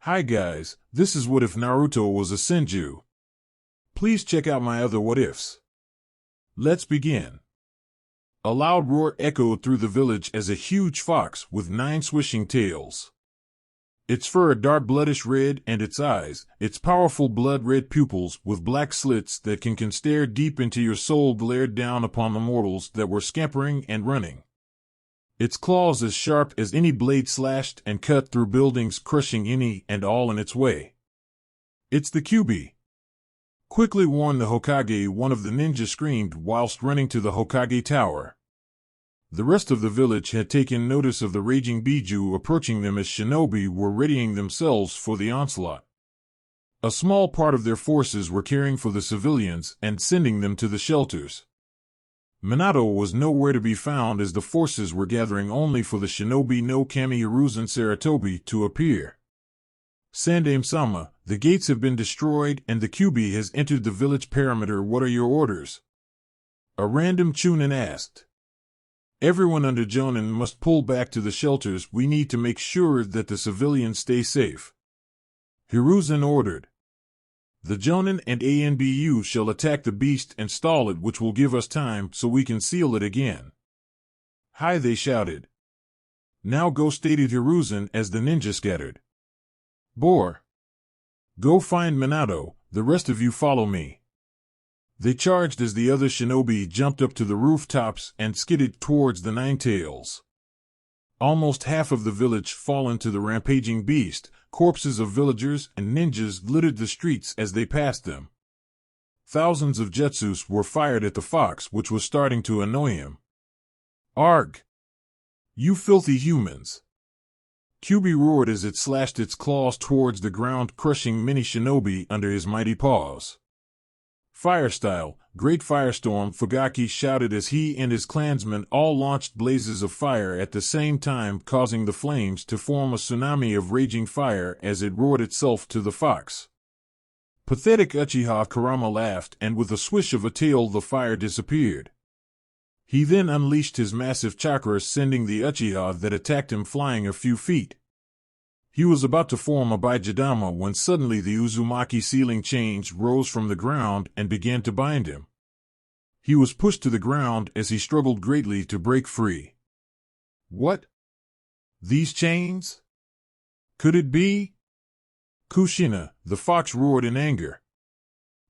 Hi guys, this is What If Naruto Was a Senju. Please check out my other what ifs. Let's begin. A loud roar echoed through the village as a huge fox with 9 swishing tails. Its fur a dark bloodish red and its eyes, its powerful blood-red pupils with black slits that can stare deep into your soul glared down upon the mortals that were scampering and running. Its claws as sharp as any blade slashed and cut through buildings, crushing any and all in its way. It's the Kyuubi. Quickly warn the Hokage, one of the ninja screamed whilst running to the Hokage tower. The rest of the village had taken notice of the raging Biju approaching them as shinobi were readying themselves for the onslaught. A small part of their forces were caring for the civilians and sending them to the shelters. Minato was nowhere to be found as the forces were gathering only for the shinobi no Kami Hiruzen Sarutobi to appear. Sandaime-sama, the gates have been destroyed and the Kyuubi has entered the village perimeter. What are your orders? A random Chunin asked. Everyone under Jonin must pull back to the shelters. We need to make sure that the civilians stay safe. Hiruzen ordered. The Jonin and ANBU shall attack the beast and stall it, which will give us time so we can seal it again. Hi, they shouted. Now go, stated Hiruzen as the ninja scattered. Bore. Go find Minato, the rest of you follow me. They charged as the other shinobi jumped up to the rooftops and skidded towards the Nine Tails. Almost half of the village fallen to the rampaging beast. Corpses of villagers and ninjas littered the streets as they passed them. Thousands of jutsus were fired at the fox, which was starting to annoy him. Arg! You filthy humans! Kyuubi roared as it slashed its claws towards the ground, crushing many shinobi under his mighty paws. Fire style, great firestorm, Fugaki shouted as he and his clansmen all launched blazes of fire at the same time, causing the flames to form a tsunami of raging fire as it roared itself to the fox. Pathetic Uchiha Kurama laughed, and with a swish of a tail the fire disappeared. He then unleashed his massive chakra, sending the Uchiha that attacked him flying a few feet. He was about to form a Bijidama when suddenly the Uzumaki ceiling change rose from the ground and began to bind him. He was pushed to the ground as he struggled greatly to break free. What? These chains? Could it be? Kushina, the fox, roared in anger.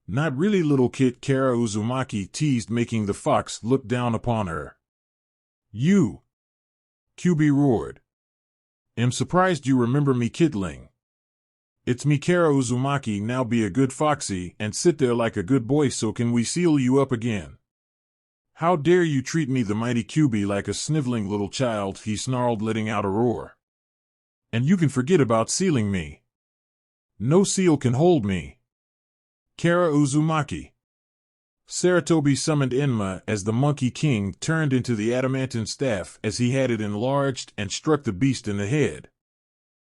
Not really, little kid, Kara Uzumaki teased, making the fox look down upon her. You! Kyuubi roared. Am surprised you remember me, kidling. It's me, Kara Uzumaki. Now be a good foxy and sit there like a good boy, so can we seal you up again? How dare you treat me, the mighty Kyuubi, like a sniveling little child, he snarled, letting out a roar. And you can forget about sealing me. No seal can hold me. Kara Uzumaki. Sarutobi summoned Enma as the Monkey King turned into the adamantine staff as he had it enlarged and struck the beast in the head.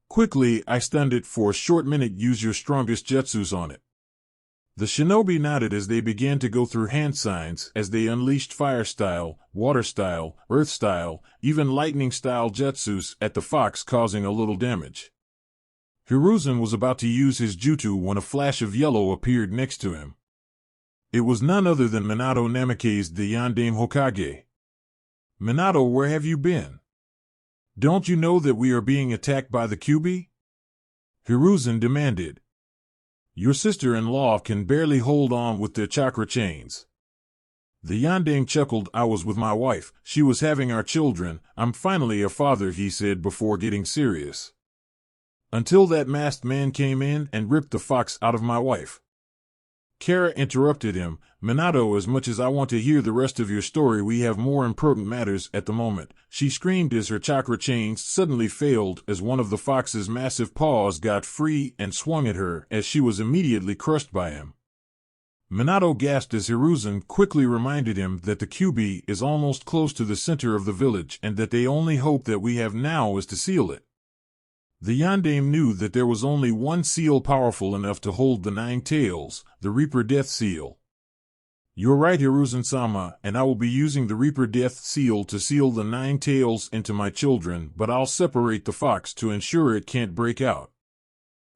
Quickly, I stunned it for a short minute. Use your strongest jutsus on it. The shinobi nodded as they began to go through hand signs as they unleashed fire style, water style, earth style, even lightning style jutsus at the fox, causing a little damage. Hiruzen was about to use his jutsu when a flash of yellow appeared next to him. It was none other than Minato Namikaze, the Yondaime Hokage. Minato, where have you been? Don't you know that we are being attacked by the Kyuubi? Hiruzen demanded. Your sister-in-law can barely hold on with their chakra chains. The Yondaime chuckled. I was with my wife. She was having our children. I'm finally a father, he said before getting serious. Until that masked man came in and ripped the fox out of my wife. Kara interrupted him. Minato, as much as I want to hear the rest of your story, we have more important matters at the moment, she screamed as her chakra chains suddenly failed as one of the fox's massive paws got free and swung at her as she was immediately crushed by him. Minato gasped as Hiruzen quickly reminded him that the Kyuubi is almost close to the center of the village and that the only hope that we have now is to seal it. The Yondaime knew that there was only one seal powerful enough to hold the 9 tails, the Reaper Death Seal. You're right, Hiruzen-sama, and I will be using the Reaper Death Seal to seal the 9 tails into my children, but I'll separate the fox to ensure it can't break out.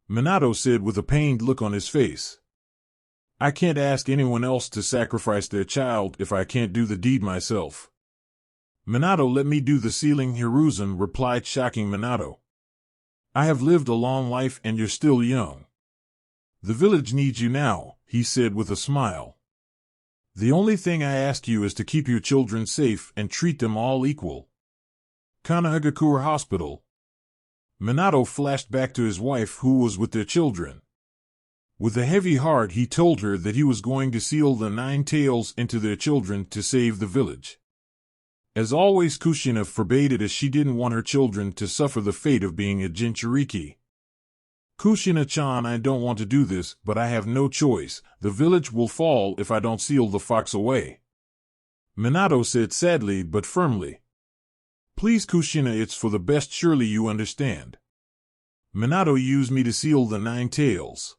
Minato said with a pained look on his face. I can't ask anyone else to sacrifice their child if I can't do the deed myself. Minato, let me do the sealing, Hiruzen replied, shocking Minato. I have lived a long life and you're still young. The village needs you now, he said with a smile. The only thing I ask you is to keep your children safe and treat them all equal. Kanahagakure Hospital. Minato flashed back to his wife who was with their children. With a heavy heart he told her that he was going to seal the 9 tails into their children to save the village. As always, Kushina forbade it as she didn't want her children to suffer the fate of being a Jinchuriki. Kushina-chan, I don't want to do this, but I have no choice. The village will fall if I don't seal the fox away. Minato said sadly but firmly. Please, Kushina, it's for the best, surely you understand. Minato used me to seal the 9 tails.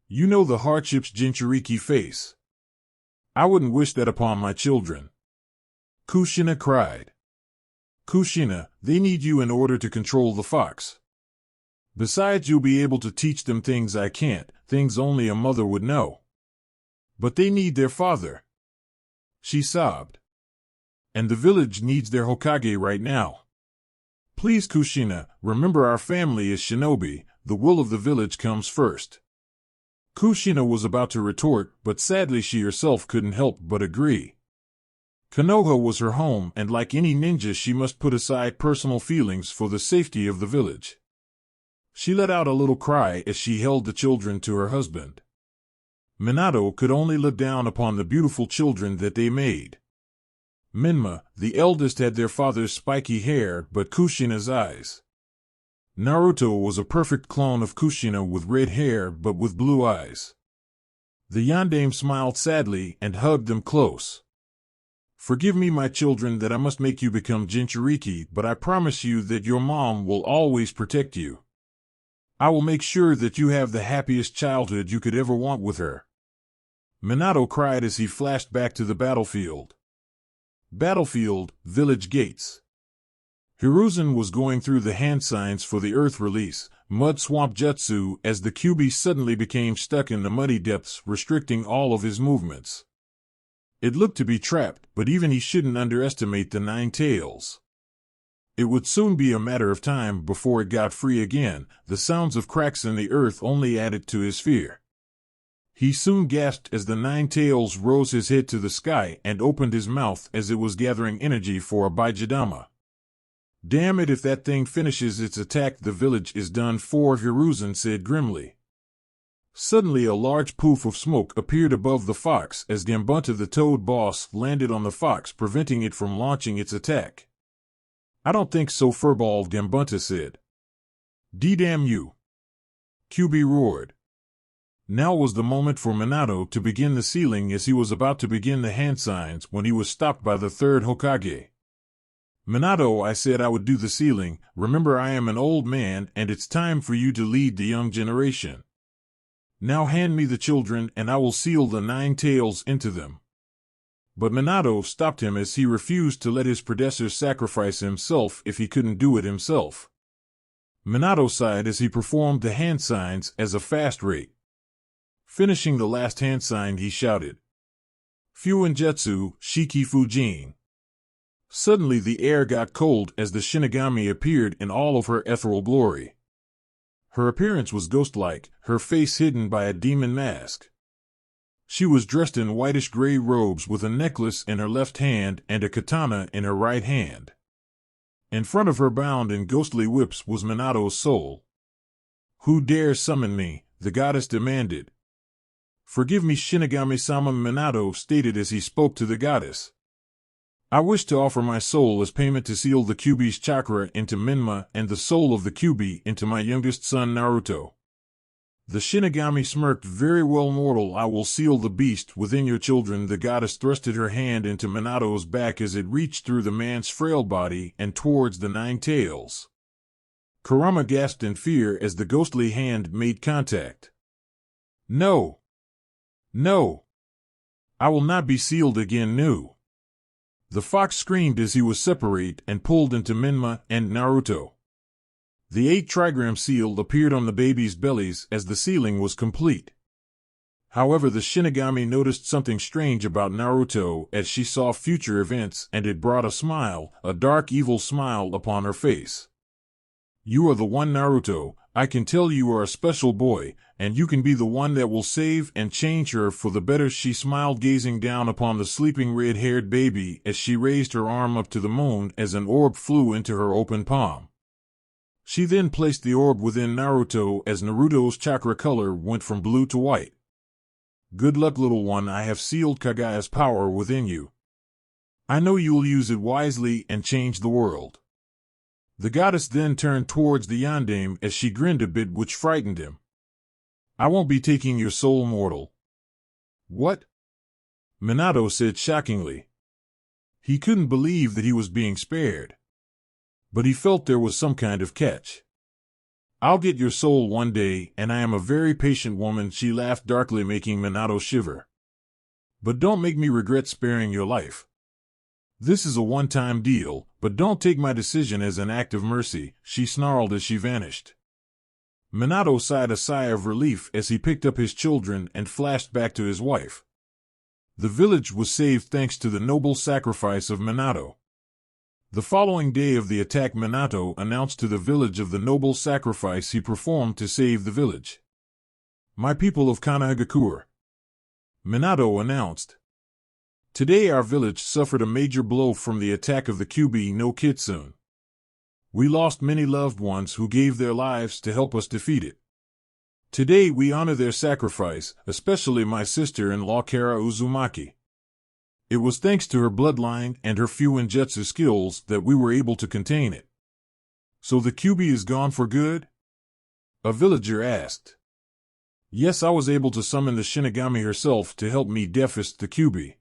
You know the hardships Jinchuriki face. I wouldn't wish that upon my children. Kushina cried. Kushina, they need you in order to control the fox. Besides, you'll be able to teach them things I can't, things only a mother would know. But they need their father. She sobbed. And the village needs their Hokage right now. Please, Kushina, remember our family is shinobi, the will of the village comes first. Kushina was about to retort, but sadly she herself couldn't help but agree. Konoha was her home, and like any ninja she must put aside personal feelings for the safety of the village. She let out a little cry as she held the children to her husband. Minato could only look down upon the beautiful children that they made. Minma, the eldest, had their father's spiky hair but Kushina's eyes. Naruto was a perfect clone of Kushina with red hair but with blue eyes. The yandere smiled sadly and hugged them close. Forgive me, my children, that I must make you become Jinchuriki, but I promise you that your mom will always protect you. I will make sure that you have the happiest childhood you could ever want with her. Minato cried as he flashed back to the battlefield. Battlefield, village gates. Hiruzen was going through the hand signs for the earth release, mud swamp jutsu, as the Kyuubi suddenly became stuck in the muddy depths, restricting all of his movements. It looked to be trapped, but even he shouldn't underestimate the 9 tails. It would soon be a matter of time before it got free again. The sounds of cracks in the earth only added to his fear. He soon gasped as the 9 tails rose his head to the sky and opened his mouth as it was gathering energy for a Baijidama. Damn it, if that thing finishes its attack the village is done for, Hiruzen said grimly. Suddenly a large poof of smoke appeared above the fox as Gambunta the Toad Boss landed on the fox, preventing it from launching its attack. I don't think so, Furball, Gambunta said. D-damn you! Kyuubi roared. Now was the moment for Minato to begin the sealing, as he was about to begin the hand signs when he was stopped by the third Hokage. Minato, I said I would do the sealing. Remember, I am an old man and it's time for you to lead the young generation. Now hand me the children and I will seal the 9 tails into them. But Minato stopped him as he refused to let his predecessor sacrifice himself if he couldn't do it himself. Minato sighed as he performed the hand signs at a fast rate. Finishing the last hand sign, he shouted, Fuinjutsu, Shiki Fujin. Suddenly the air got cold as the Shinigami appeared in all of her ethereal glory. Her appearance was ghost-like, her face hidden by a demon mask. She was dressed in whitish-gray robes with a necklace in her left hand and a katana in her right hand. In front of her, bound in ghostly whips, was Minato's soul. Who dares summon me? The goddess demanded. Forgive me, Shinigami-sama, Minato stated as he spoke to the goddess. I wish to offer my soul as payment to seal the Kyuubi's chakra into Minma and the soul of the Kyuubi into my youngest son Naruto. The Shinigami smirked. Very well, mortal, I will seal the beast within your children. The goddess thrusted her hand into Minato's back as it reached through the man's frail body and towards the 9 tails. Kurama gasped in fear as the ghostly hand made contact. No! No! I will not be sealed again, no! The fox screamed as he was separated and pulled into Minma and Naruto. The 8 trigram seal appeared on the babies' bellies as the sealing was complete. However, the Shinigami noticed something strange about Naruto as she saw future events, and it brought a smile, a dark evil smile, upon her face. "You are the one, Naruto. I can tell you are a special boy, and you can be the one that will save and change her for the better," she smiled, gazing down upon the sleeping red-haired baby as she raised her arm up to the moon as an orb flew into her open palm. She then placed the orb within Naruto as Naruto's chakra color went from blue to white. "Good luck, little one. I have sealed Kagaya's power within you. I know you will use it wisely and change the world." The goddess then turned towards the yondaime as she grinned a bit, which frightened him. "I won't be taking your soul, mortal." "What?" Minato said shockingly. He couldn't believe that he was being spared. But he felt there was some kind of catch. "I'll get your soul one day, and I am a very patient woman," she laughed darkly, making Minato shiver. "But don't make me regret sparing your life. This is a one-time deal, but don't take my decision as an act of mercy," she snarled as she vanished. Minato sighed a sigh of relief as he picked up his children and flashed back to his wife. The village was saved thanks to the noble sacrifice of Minato. The following day of the attack, Minato announced to the village of the noble sacrifice he performed to save the village. "My people of Kanagakur," Minato announced, "today our village suffered a major blow from the attack of the Kyuubi no Kitsune. We lost many loved ones who gave their lives to help us defeat it. Today we honor their sacrifice, especially my sister-in-law Kara Uzumaki. It was thanks to her bloodline and her few ninjutsu skills that we were able to contain it." "So the Kyuubi is gone for good?" a villager asked. "Yes, I was able to summon the Shinigami herself to help me defeat the Kyuubi.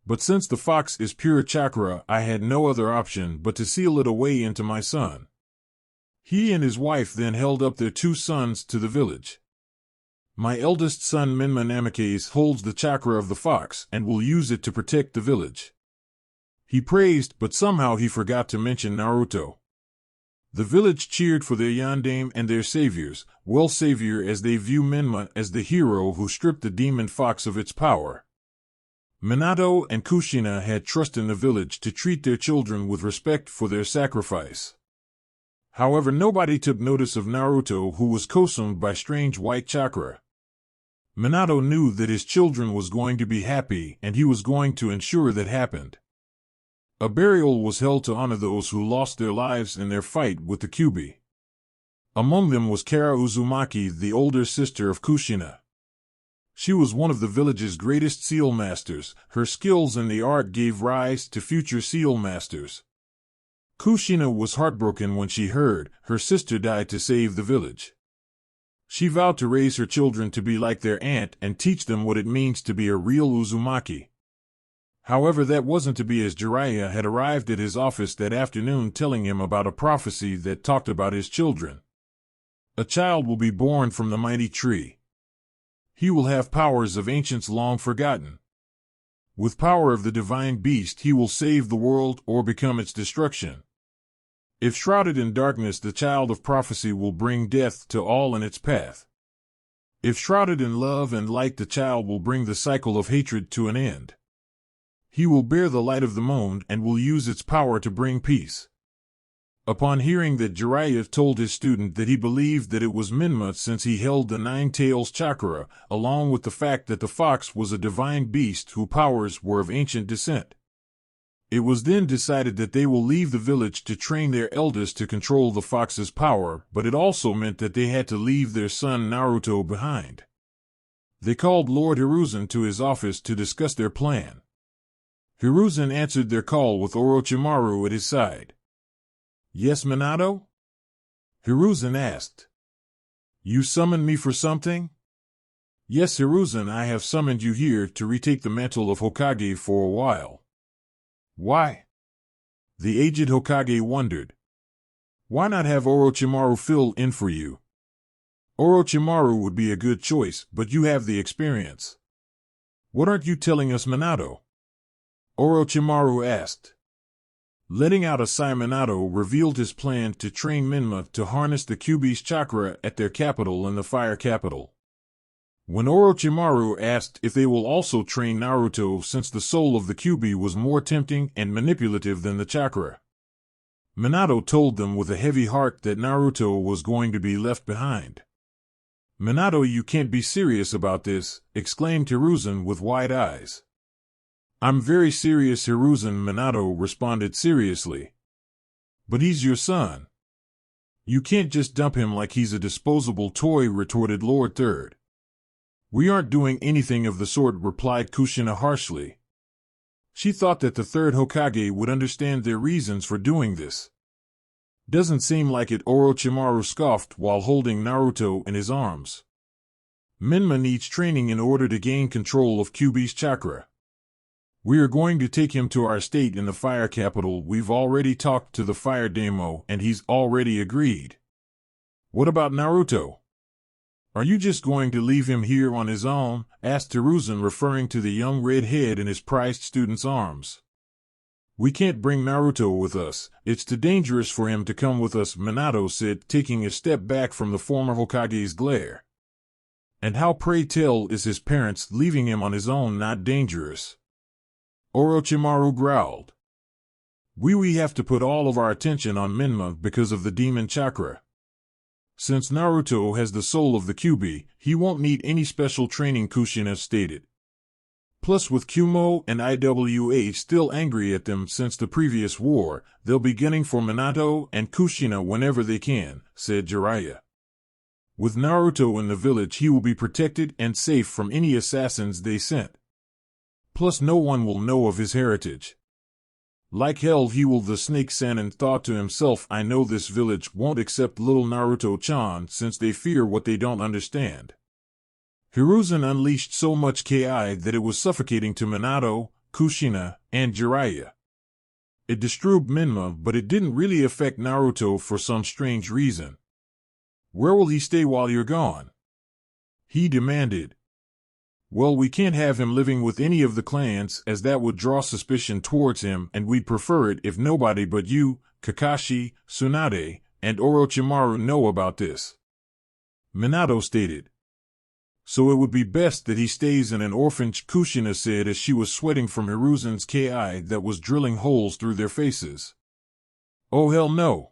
But since the fox is pure chakra, I had no other option but to seal it away into my son." He and his wife then held up their 2 sons to the village. "My eldest son Minma Namikaze holds the chakra of the fox and will use it to protect the village." He praised, but somehow he forgot to mention Naruto. The village cheered for their yondaime and their saviors, well savior, as they view Minma as the hero who stripped the demon fox of its power. Minato and Kushina had trust in the village to treat their children with respect for their sacrifice. However, nobody took notice of Naruto, who was consumed by strange white chakra. Minato knew that his children was going to be happy, and he was going to ensure that happened. A burial was held to honor those who lost their lives in their fight with the Kyuubi. Among them was Kara Uzumaki, the older sister of Kushina. She was one of the village's greatest seal masters. Her skills in the art gave rise to future seal masters. Kushina was heartbroken when she heard her sister died to save the village. She vowed to raise her children to be like their aunt and teach them what it means to be a real Uzumaki. However, that wasn't to be, as Jiraiya had arrived at his office that afternoon telling him about a prophecy that talked about his children. "A child will be born from the mighty tree. He will have powers of ancients long forgotten. With power of the divine beast he will save the world or become its destruction. If shrouded in darkness, the child of prophecy will bring death to all in its path. If shrouded in love and light, the child will bring the cycle of hatred to an end. He will bear the light of the moon and will use its power to bring peace." Upon hearing that, Jiraiya told his student that he believed that it was Minma, since he held the 9 tails chakra, along with the fact that the fox was a divine beast whose powers were of ancient descent. It was then decided that they will leave the village to train their eldest to control the fox's power, but it also meant that they had to leave their son Naruto behind. They called Lord Hiruzen to his office to discuss their plan. Hiruzen answered their call with Orochimaru at his side. "Yes, Minato?" Hiruzen asked. "You summoned me for something?" "Yes, Hiruzen, I have summoned you here to retake the mantle of Hokage for a while." "Why?" The aged Hokage wondered. "Why not have Orochimaru fill in for you? Orochimaru would be a good choice, but you have the experience." "What aren't you telling us, Minato?" Orochimaru asked. Letting out a sigh, Minato revealed his plan to train Minma to harness the Kyuubi's chakra at their capital in the fire capital. When Orochimaru asked if they will also train Naruto since the soul of the Kyuubi was more tempting and manipulative than the chakra, Minato told them with a heavy heart that Naruto was going to be left behind. "Minato, you can't be serious about this," exclaimed Hiruzen with wide eyes. "I'm very serious, Hiruzen," Minato responded seriously. "But he's your son. You can't just dump him like he's a disposable toy," retorted Lord Third. "We aren't doing anything of the sort," replied Kushina harshly. She thought that the third Hokage would understand their reasons for doing this. "Doesn't seem like it," Orochimaru scoffed while holding Naruto in his arms. "Minma needs training in order to gain control of Kyuubi's chakra. We are going to take him to our estate in the fire capital. We've already talked to the fire daimyo and he's already agreed." "What about Naruto? Are you just going to leave him here on his own?" asked Hiruzen, referring to the young redhead in his prized student's arms. "We can't bring Naruto with us. It's too dangerous for him to come with us," Minato said, taking a step back from the former Hokage's glare. "And how, pray tell, is his parents leaving him on his own not dangerous?" Orochimaru growled. We have to put all of our attention on Minma because of the demon chakra. Since Naruto has the soul of the Kyuubi, he won't need any special training," Kushina stated. "Plus, with Kumo and IWA still angry at them since the previous war, they'll be gunning for Minato and Kushina whenever they can," said Jiraiya. "With Naruto in the village, he will be protected and safe from any assassins they sent. Plus, no one will know of his heritage. Like hell he will." The Snake Sannin thought to himself, "I know this village won't accept little Naruto-chan since they fear what they don't understand." Hiruzen unleashed so much ki that it was suffocating to Minato, Kushina, and Jiraiya. It disturbed Minma, but it didn't really affect Naruto for some strange reason. "Where will he stay while you're gone?" he demanded. "Well, we can't have him living with any of the clans, as that would draw suspicion towards him, and we'd prefer it if nobody but you, Kakashi, Tsunade, and Orochimaru know about this," Minato stated. "So it would be best that he stays in an orphanage," Kushina said as she was sweating from Hiruzen's ki that was drilling holes through their faces. "Oh hell no!"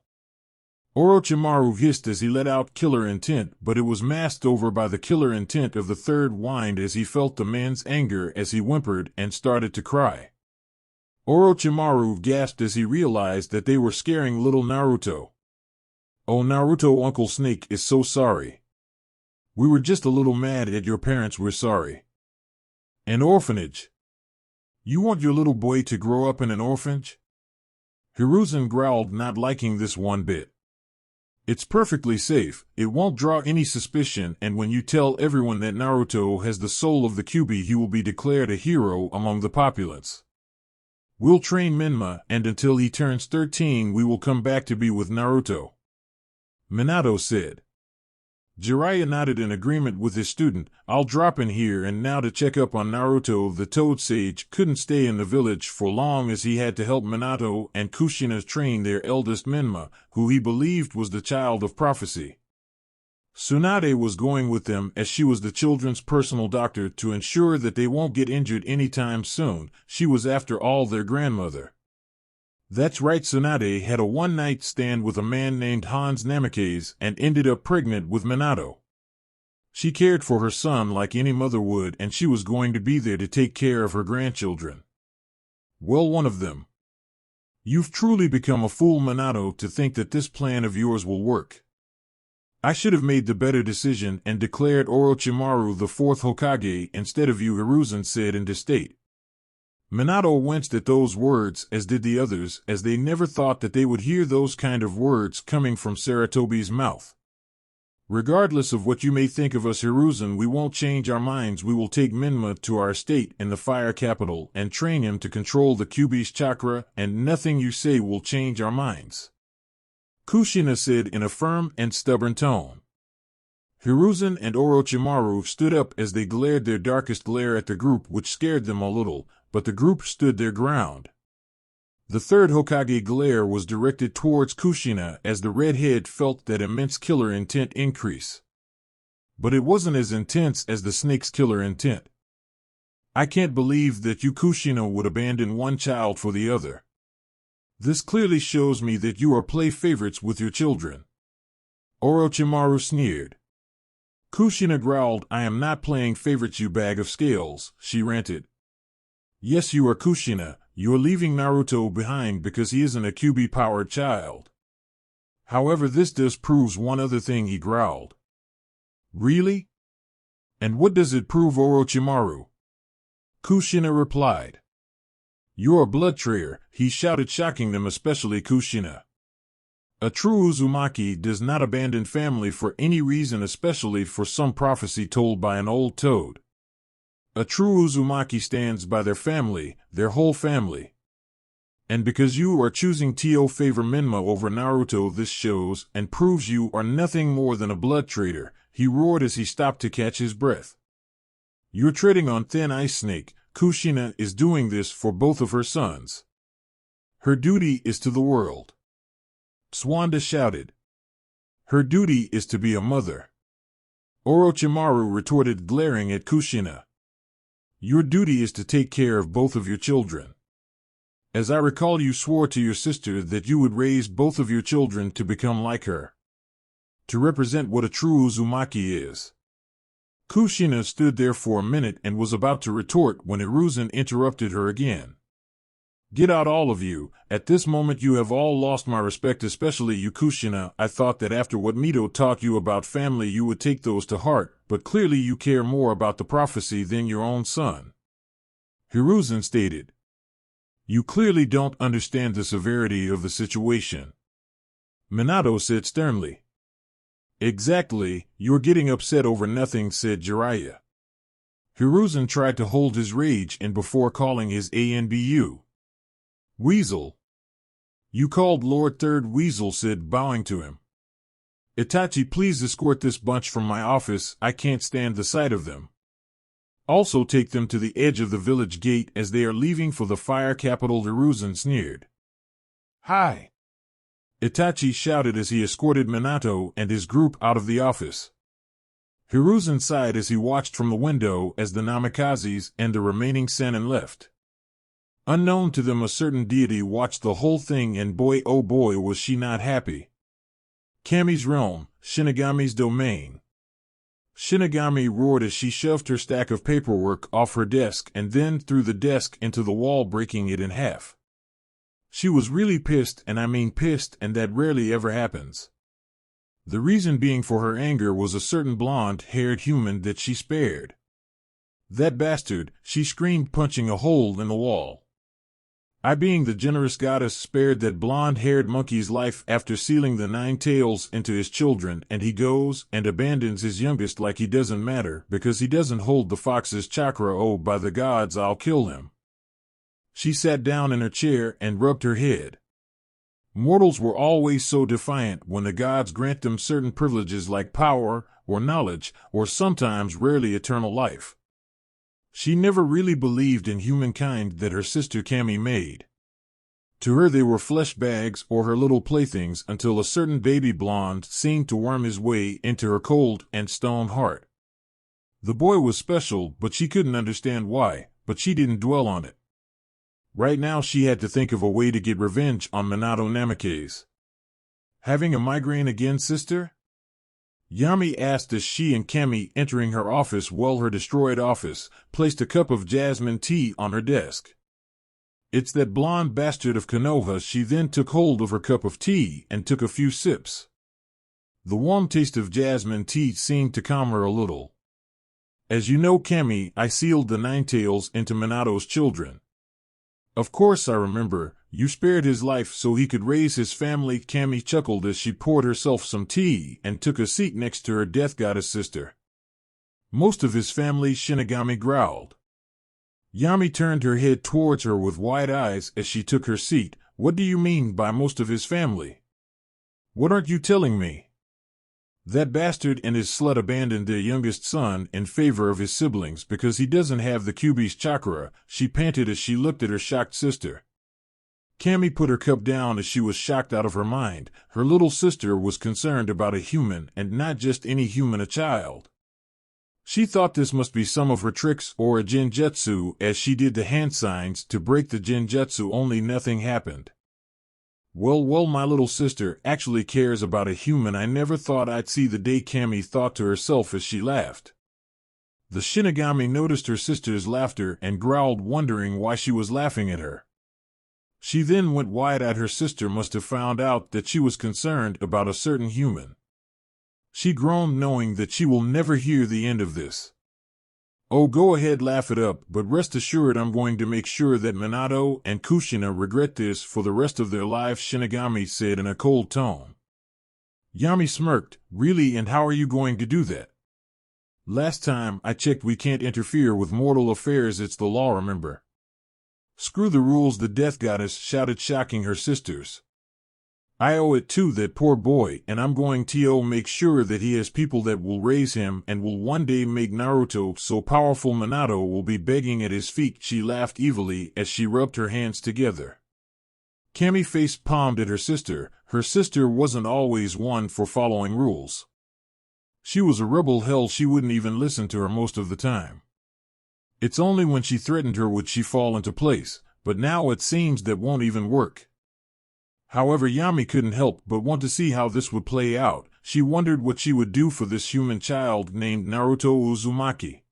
Orochimaru hissed as he let out killer intent, but it was masked over by the killer intent of the third whined as he felt the man's anger as he whimpered and started to cry. Orochimaru gasped as he realized that they were scaring little Naruto. "Oh Naruto, Uncle Snake is so sorry. We were just a little mad at your parents, we're sorry." "An orphanage? You want your little boy to grow up in an orphanage?" Hiruzen growled, not liking this one bit. "It's perfectly safe, it won't draw any suspicion, and when you tell everyone that Naruto has the soul of the Kyuubi, he will be declared a hero among the populace. We'll train Minma, and until he turns 13 we will come back to be with Naruto," Minato said. Jiraiya nodded in agreement with his student. "I'll drop in here and now to check up on Naruto." The Toad Sage couldn't stay in the village for long as he had to help Minato and Kushina train their eldest Minma, who he believed was the child of prophecy. Tsunade was going with them as she was the children's personal doctor to ensure that they won't get injured anytime soon. She was after all their grandmother. That's right, Tsunade had a one-night stand with a man named Hans Namikaze and ended up pregnant with Minato. She cared for her son like any mother would, and she was going to be there to take care of her grandchildren. Well, one of them. You've truly become a fool, Minato, to think that this plan of yours will work. I should have made the better decision and declared Orochimaru the fourth Hokage instead of you, Hiruzen said in disdain. Minato winced at those words, as did the others, as they never thought that they would hear those kind of words coming from Saratobi's mouth. "Regardless of what you may think of us, Hiruzen, we won't change our minds. We will take Minma to our estate in the fire capital and train him to control the Kyuubi's chakra, and nothing you say will change our minds," Kushina said in a firm and stubborn tone. Hiruzen and Orochimaru stood up as they glared their darkest glare at the group, which scared them a little, but the group stood their ground. The third Hokage glare was directed towards Kushina as the redhead felt that immense killer intent increase. But it wasn't as intense as the snake's killer intent. I can't believe that you Kushina would abandon one child for the other. This clearly shows me that you are play favorites with your children. Orochimaru sneered. Kushina growled, I am not playing favorites, you bag of scales, she ranted. Yes, you are Kushina, you are leaving Naruto behind because he isn't a Kyuubi-powered child. However, this does proves one other thing, he growled. Really? And what does it prove, Orochimaru? Kushina replied. You're a blood trader, he shouted, shocking them, especially Kushina. A true Uzumaki does not abandon family for any reason, especially for some prophecy told by an old toad. A true Uzumaki stands by their family, their whole family. And because you are choosing to favor Minma over Naruto, this shows and proves you are nothing more than a blood trader, he roared as he stopped to catch his breath. You're treading on thin ice, Snake. Kushina is doing this for both of her sons. Her duty is to the world. Swanda shouted. Her duty is to be a mother. Orochimaru retorted, glaring at Kushina. Your duty is to take care of both of your children. As I recall, you swore to your sister that you would raise both of your children to become like her. To represent what a true Uzumaki is. Kushina stood there for a minute and was about to retort when Hiruzen interrupted her again. Get out, all of you. At this moment you have all lost my respect, especially you Kushina. I thought that after what Mito taught you about family you would take those to heart, but clearly you care more about the prophecy than your own son. Hiruzen stated. You clearly don't understand the severity of the situation. Minato said sternly. Exactly, you're getting upset over nothing, said Jiraiya. Hiruzen tried to hold his rage in before calling his ANBU. Weasel. You called Lord Third Weasel, said, bowing to him. Itachi, please escort this bunch from my office, I can't stand the sight of them. Also take them to the edge of the village gate as they are leaving for the fire capital, Hiruzen sneered. Hi! Itachi shouted as he escorted Minato and his group out of the office. Hiruzen sighed as he watched from the window as the Namikazes and the remaining Sannin left. Unknown to them, a certain deity watched the whole thing, and boy oh boy was she not happy. Kami's realm, Shinigami's domain. Shinigami roared as she shoved her stack of paperwork off her desk and then threw the desk into the wall, breaking it in half. She was really pissed, and I mean pissed, and that rarely ever happens. The reason being for her anger was a certain blonde-haired human that she spared. That bastard, she screamed, punching a hole in the wall. I, being the generous goddess, spared that blonde-haired monkey's life after sealing the 9 tails into his children, and he goes and abandons his youngest like he doesn't matter because he doesn't hold the fox's chakra. Oh, by the gods, I'll kill him. She sat down in her chair and rubbed her head. Mortals were always so defiant when the gods grant them certain privileges like power, or knowledge, or sometimes rarely eternal life. She never really believed in humankind that her sister Kami made. To her they were flesh bags or her little playthings until a certain baby blonde seemed to worm his way into her cold and stone heart. The boy was special, but she couldn't understand why, but she didn't dwell on it. Right now she had to think of a way to get revenge on Minato Namikaze. Having a migraine again, sister? Yami asked as she and Kami, entering her office, her destroyed office, placed a cup of jasmine tea on her desk. It's that blonde bastard of Konoha. She then took hold of her cup of tea and took a few sips. The warm taste of jasmine tea seemed to calm her a little. As you know, Kami, I sealed the 9 tails into Minato's children. Of course I remember, you spared his life so he could raise his family. Kami chuckled as she poured herself some tea and took a seat next to her death goddess sister. Most of his family, Shinigami growled. Yami turned her head towards her with wide eyes as she took her seat. What do you mean by most of his family? What aren't you telling me? That bastard and his slut abandoned their youngest son in favor of his siblings because he doesn't have the Kyuubi's chakra, she panted as she looked at her shocked sister. Cammy put her cup down as she was shocked out of her mind. Her little sister was concerned about a human, and not just any human, a child. She thought this must be some of her tricks or a genjutsu, as she did the hand signs to break the genjutsu, only nothing happened. Well, my little sister actually cares about a human. I never thought I'd see the day, Cammy thought to herself as she laughed. The Shinigami noticed her sister's laughter and growled, wondering why she was laughing at her. She then went wide-eyed. Her sister must have found out that she was concerned about a certain human. She groaned, knowing that she will never hear the end of this. Oh, go ahead, laugh it up, but rest assured I'm going to make sure that Minato and Kushina regret this for the rest of their lives, Shinigami said in a cold tone. Yami smirked. Really, and how are you going to do that? Last time I checked, we can't interfere with mortal affairs, it's the law, remember? Screw the rules, the Death Goddess shouted, shocking her sisters. I owe it to that poor boy, and I'm going to make sure that he has people that will raise him and will one day make Naruto so powerful Minato will be begging at his feet. She laughed evilly as she rubbed her hands together. Cammy face-palmed at her sister. Her sister wasn't always one for following rules. She was a rebel. Hell, she wouldn't even listen to her most of the time. It's only when she threatened her would she fall into place, but now it seems that won't even work. However, Yami couldn't help but want to see how this would play out. She wondered what she would do for this human child named Naruto Uzumaki.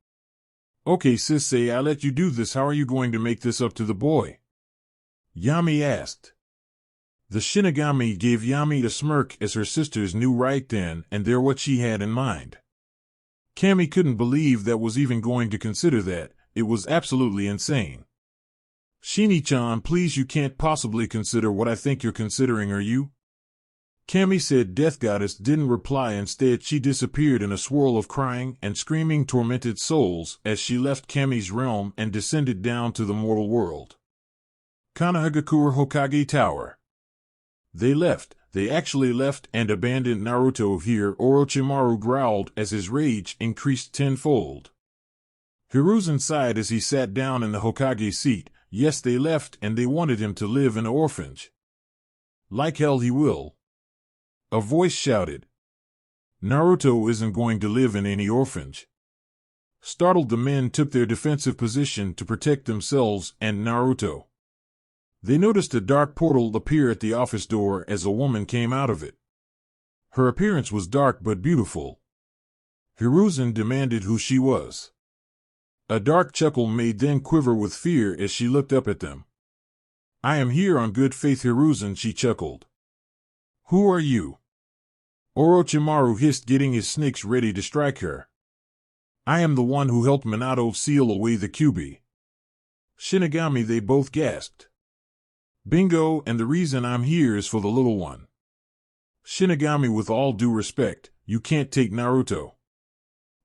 Okay, sis, say I let you do this. How are you going to make this up to the boy? Yami asked. The Shinigami gave Yami a smirk, as her sisters knew right then and there what she had in mind. Cammy couldn't believe that was even going to consider that. It was absolutely insane. Shini-chan, please, you can't possibly consider what I think you're considering, are you? Cammy said. Death Goddess didn't reply. Instead, she disappeared in a swirl of crying and screaming tormented souls as she left Cammy's realm and descended down to the mortal world. Konohagakure Hokage Tower. They left. They actually left and abandoned Naruto here, Orochimaru growled as his rage increased tenfold. Hiruzen sighed as he sat down in the Hokage seat. Yes, they left, and they wanted him to live in an orphanage. Like hell he will. A voice shouted. Naruto isn't going to live in any orphanage. Startled, the men took their defensive position to protect themselves and Naruto. They noticed a dark portal appear at the office door as a woman came out of it. Her appearance was dark but beautiful. Hiruzen demanded who she was. A dark chuckle made them quiver with fear as she looked up at them. I am here on good faith, Hiruzen, she chuckled. Who are you? Orochimaru hissed, getting his snakes ready to strike her. I am the one who helped Minato seal away the Kyuubi. Shinigami, they both gasped. Bingo, and the reason I'm here is for the little one. Shinigami, with all due respect, you can't take Naruto.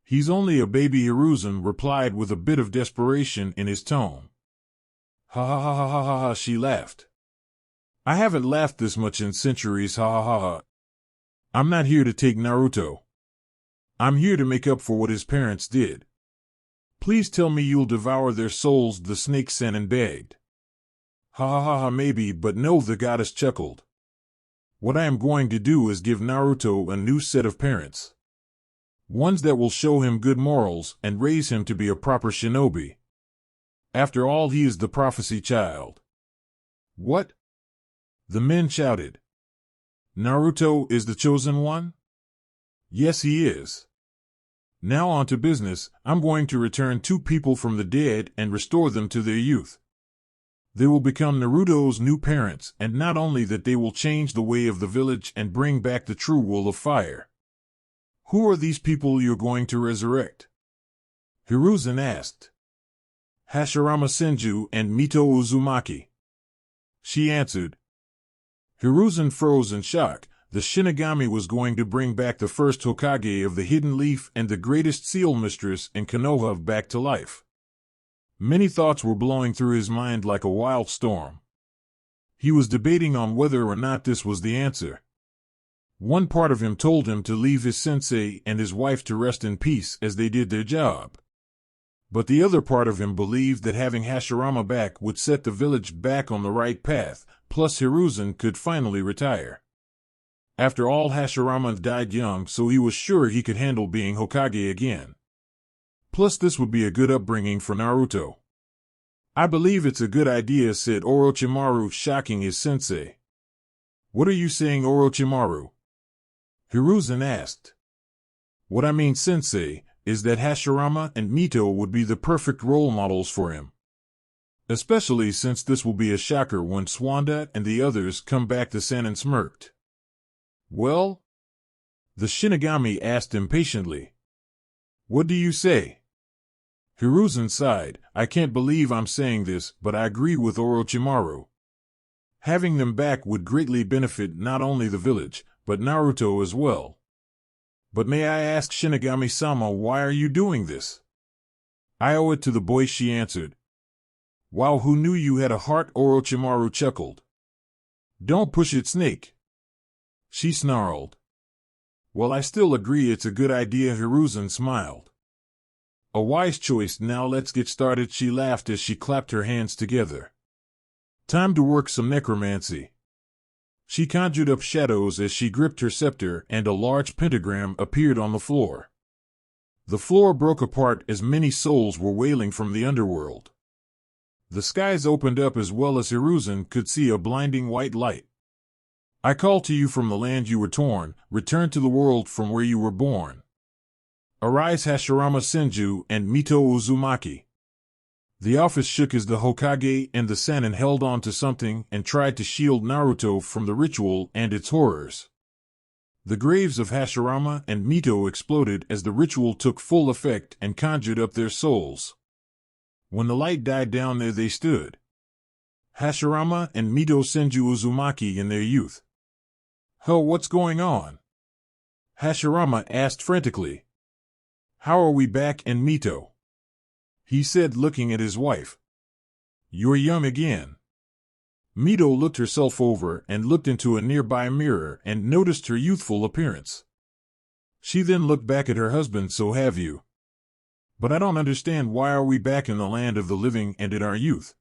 He's only a baby, Hiruzen replied with a bit of desperation in his tone. Ha ha ha ha ha ha, she laughed. I haven't laughed this much in centuries, ha ha ha ha. I'm not here to take Naruto. I'm here to make up for what his parents did. Please tell me you'll devour their souls, the snake Sennin begged. Ha ha ha ha, maybe, but no, the goddess chuckled. What I am going to do is give Naruto a new set of parents. Ones that will show him good morals and raise him to be a proper shinobi. After all, he is the prophecy child. What? The men shouted. Naruto is the chosen one? Yes, he is. Now on to business. I'm going to return 2 people from the dead and restore them to their youth. They will become Naruto's new parents, and not only that, they will change the way of the village and bring back the true will of fire. Who are these people you're going to resurrect? Hiruzen asked. Hashirama Senju and Mito Uzumaki. She answered. Hiruzen froze in shock. The Shinigami was going to bring back the first Hokage of the Hidden Leaf and the greatest seal mistress in Konoha back to life. Many thoughts were blowing through his mind like a wild storm. He was debating on whether or not this was the answer. One part of him told him to leave his sensei and his wife to rest in peace as they did their job. But the other part of him believed that having Hashirama back would set the village back on the right path, plus Hiruzen could finally retire. After all, Hashirama died young, so he was sure he could handle being Hokage again. Plus this would be a good upbringing for Naruto. I believe it's a good idea, said Orochimaru, shocking his sensei. What are you saying, Orochimaru? Hiruzen asked. What I mean, sensei, is that Hashirama and Mito would be the perfect role models for him. Especially since this will be a shocker when Swanda and the others come back. The Sannin smirked. Well? The Shinigami asked impatiently. What do you say? Hiruzen sighed. I can't believe I'm saying this, but I agree with Orochimaru. Having them back would greatly benefit not only the village, but Naruto as well. But may I ask, Shinigami-sama, why are you doing this? I owe it to the boy, she answered. Wow, who knew you had a heart? Orochimaru chuckled. Don't push it, Snake. She snarled. Well, I still agree it's a good idea, Hiruzen smiled. A wise choice. Now let's get started, she laughed as she clapped her hands together. Time to work some necromancy. She conjured up shadows as she gripped her scepter, and a large pentagram appeared on the floor. The floor broke apart as many souls were wailing from the underworld. The skies opened up as well as Hiruzen could see a blinding white light. I call to you from the land you were torn, return to the world from where you were born. Arise, Hashirama Senju and Mito Uzumaki. The office shook as the Hokage and the Sannin held on to something and tried to shield Naruto from the ritual and its horrors. The graves of Hashirama and Mito exploded as the ritual took full effect and conjured up their souls. When the light died down, there they stood. Hashirama and Mito Senju Uzumaki in their youth. Hell, what's going on? Hashirama asked frantically. How are we back? And Mito? He said, looking at his wife. You're young again. Mito looked herself over and looked into a nearby mirror and noticed her youthful appearance. She then looked back at her husband. So have you? But I don't understand, why are we back in the land of the living and in our youth?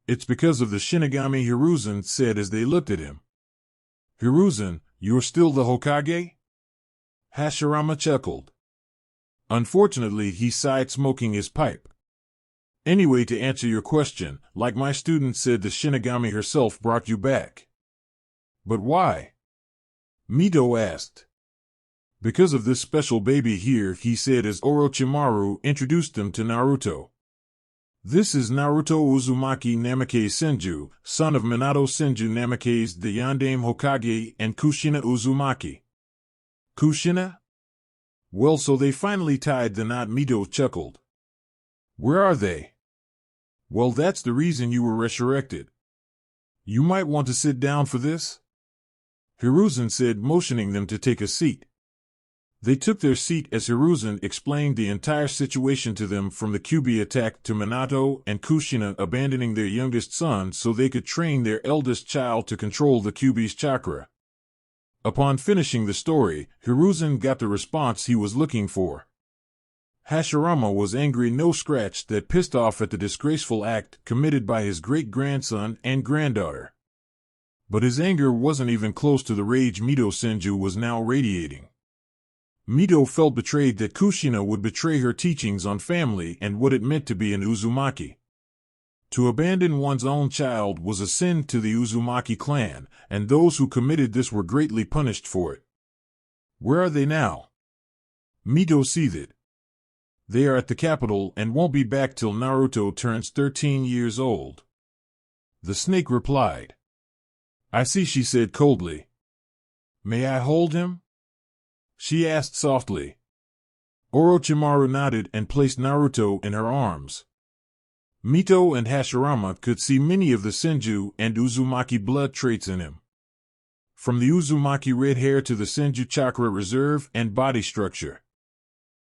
It's because of the Shinigami, Hiruzen said as they looked at him. Hiruzen, you're still the Hokage? Hashirama chuckled. Unfortunately, he sighed, smoking his pipe. Anyway, to answer your question, like my student said, the Shinigami herself brought you back. But why? Mito asked. Because of this special baby here, he said as Orochimaru introduced them to Naruto. This is Naruto Uzumaki Namikaze Senju, son of Minato Senju Namikaze, the Yondaime Hokage, and Kushina Uzumaki. Kushina? Well, so they finally tied the knot, Mito chuckled. Where are they? Well, that's the reason you were resurrected. You might want to sit down for this? Hiruzen said, motioning them to take a seat. They took their seat as Hiruzen explained the entire situation to them, from the Kyuubi attack to Minato and Kushina abandoning their youngest son so they could train their eldest child to control the Kyuubi's chakra. Upon finishing the story, Hiruzen got the response he was looking for. Hashirama was angry, no scratch, that pissed off at the disgraceful act committed by his great-grandson and granddaughter. But his anger wasn't even close to the rage Mito Senju was now radiating. Mito felt betrayed that Kushina would betray her teachings on family and what it meant to be an Uzumaki. To abandon one's own child was a sin to the Uzumaki clan, and those who committed this were greatly punished for it. Where are they now? Mito seethed. They are at the capital and won't be back till Naruto turns 13 years old. The snake replied. I see, she said coldly. May I hold him? She asked softly. Orochimaru nodded and placed Naruto in her arms. Mito and Hashirama could see many of the Senju and Uzumaki blood traits in him. From the Uzumaki red hair to the Senju chakra reserve and body structure.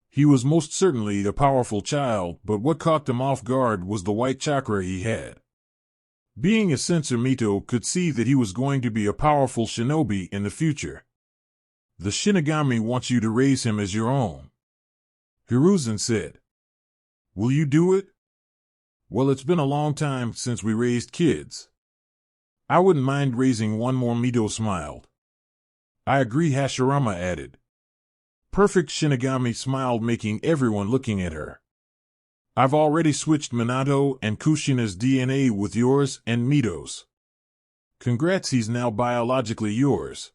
He was most certainly a powerful child, but what caught them off guard was the white chakra he had. Being a censor, Mito could see that he was going to be a powerful shinobi in the future. The Shinigami wants you to raise him as your own, Hiruzen said. Will you do it? Well, it's been a long time since we raised kids. I wouldn't mind raising one more, Mito smiled. I agree, Hashirama added. Perfect, Shinigami smiled, making everyone looking at her. I've already switched Minato and Kushina's DNA with yours and Mito's. Congrats, he's now biologically yours.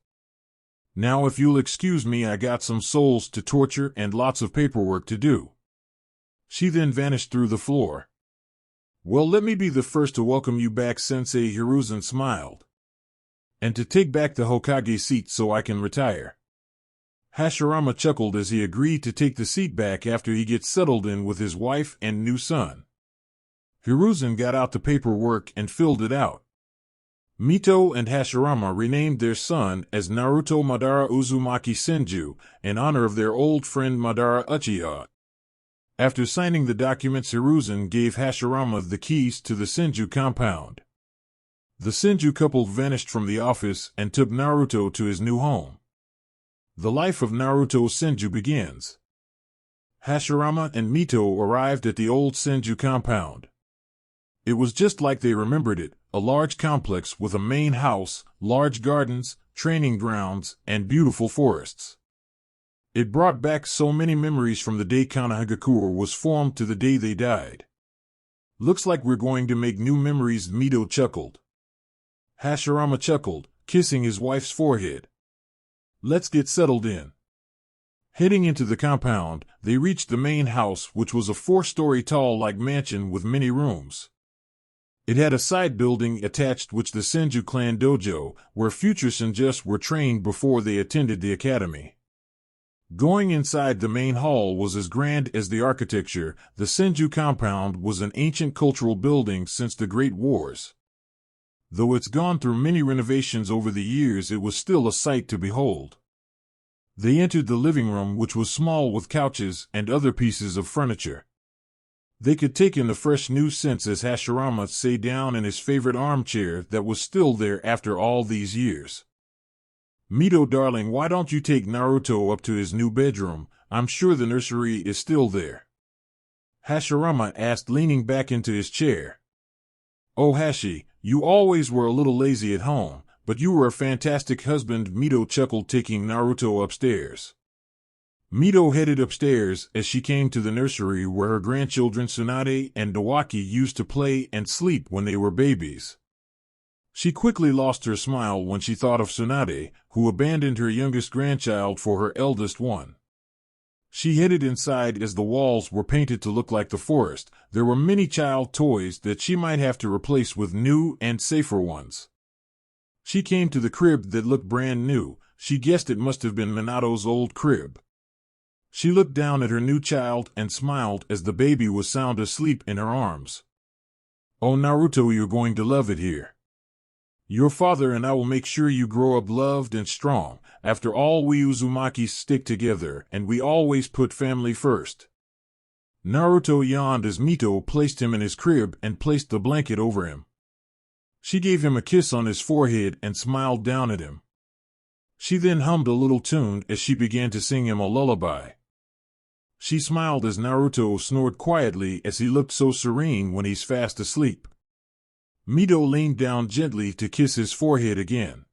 Now if you'll excuse me, I got some souls to torture and lots of paperwork to do. She then vanished through the floor. Well, let me be the first to welcome you back, Sensei, Hiruzen smiled. And to take back the Hokage seat so I can retire. Hashirama chuckled as he agreed to take the seat back after he gets settled in with his wife and new son. Hiruzen got out the paperwork and filled it out. Mito and Hashirama renamed their son as Naruto Madara Uzumaki Senju in honor of their old friend Madara Uchiha. After signing the documents, Hiruzen gave Hashirama the keys to the Senju compound. The Senju couple vanished from the office and took Naruto to his new home. The life of Naruto Senju begins. Hashirama and Mito arrived at the old Senju compound. It was just like they remembered it, a large complex with a main house, large gardens, training grounds, and beautiful forests. It brought back so many memories from the day Konohagakure was formed to the day they died. Looks like we're going to make new memories, Mito chuckled. Hashirama chuckled, kissing his wife's forehead. Let's get settled in. Heading into the compound, they reached the main house, which was a 4-story tall mansion with many rooms. It had a side building attached, which the Senju clan dojo, where future Senjus were trained before they attended the academy. Going inside the main hall was as grand as the architecture. The Senju compound was an ancient cultural building since the Great Wars. Though it's gone through many renovations over the years, it was still a sight to behold. They entered the living room, which was small with couches and other pieces of furniture. They could take in the fresh new scents as Hashirama sat down in his favorite armchair that was still there after all these years. Mito, darling, why don't you take Naruto up to his new bedroom? I'm sure the nursery is still there. Hashirama asked, leaning back into his chair. Oh, Hashi, you always were a little lazy at home, but you were a fantastic husband, Mito chuckled, taking Naruto upstairs. Mito headed upstairs as she came to the nursery where her grandchildren Tsunade and Dawaki used to play and sleep when they were babies. She quickly lost her smile when she thought of Tsunade, who abandoned her youngest grandchild for her eldest one. She headed inside as the walls were painted to look like the forest. There were many child toys that she might have to replace with new and safer ones. She came to the crib that looked brand new. She guessed it must have been Minato's old crib. She looked down at her new child and smiled as the baby was sound asleep in her arms. Oh, Naruto, you're going to love it here. Your father and I will make sure you grow up loved and strong. After all, we Uzumaki stick together, and we always put family first. Naruto yawned as Mito placed him in his crib and placed the blanket over him. She gave him a kiss on his forehead and smiled down at him. She then hummed a little tune as she began to sing him a lullaby. She smiled as Naruto snored quietly as he looked so serene when he's fast asleep. Mito leaned down gently to kiss his forehead again.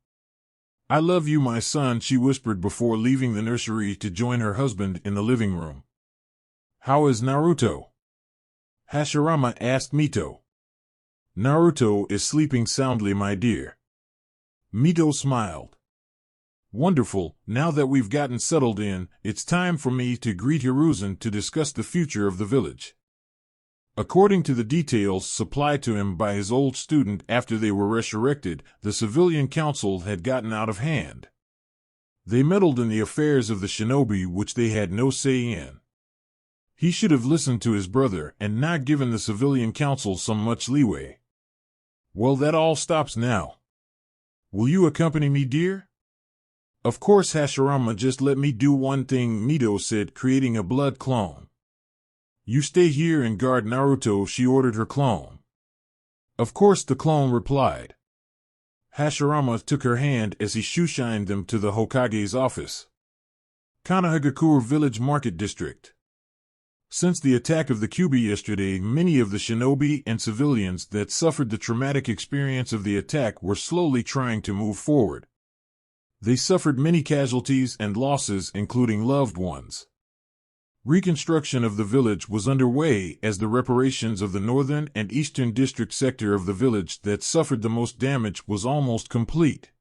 I love you, my son, she whispered before leaving the nursery to join her husband in the living room. How is Naruto? Hashirama asked Mito. Naruto is sleeping soundly, my dear. Mito smiled. Wonderful, now that we've gotten settled in, it's time for me to greet Hiruzen to discuss the future of the village. According to the details supplied to him by his old student after they were resurrected, the civilian council had gotten out of hand. They meddled in the affairs of the shinobi, which they had no say in. He should have listened to his brother and not given the civilian council so much leeway. Well, that all stops now. Will you accompany me, dear? Of course, Hashirama, just let me do one thing, Mito said, creating a blood clone. You stay here and guard Naruto, she ordered her clone. Of course, the clone replied. Hashirama took her hand as he shoeshined them to the Hokage's office. Konohagakure Village Market District. Since the attack of the Kyuubi yesterday, many of the shinobi and civilians that suffered the traumatic experience of the attack were slowly trying to move forward. They suffered many casualties and losses, including loved ones. Reconstruction of the village was underway as the reparations of the northern and eastern district sector of the village that suffered the most damage was almost complete.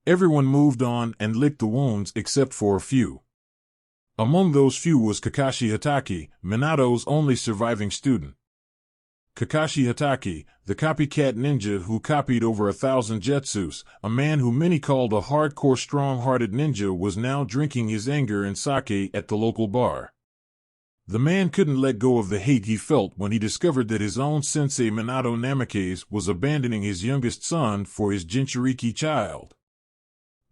Everyone moved on and licked the wounds except for a few. Among those few was Kakashi Hatake, Minato's only surviving student. Kakashi Hatake, the copycat ninja who copied over 1,000 jutsus, a man who many called a hardcore strong-hearted ninja, was now drinking his anger and sake at the local bar. The man couldn't let go of the hate he felt when he discovered that his own sensei Minato Namikaze was abandoning his youngest son for his Jinchuriki child.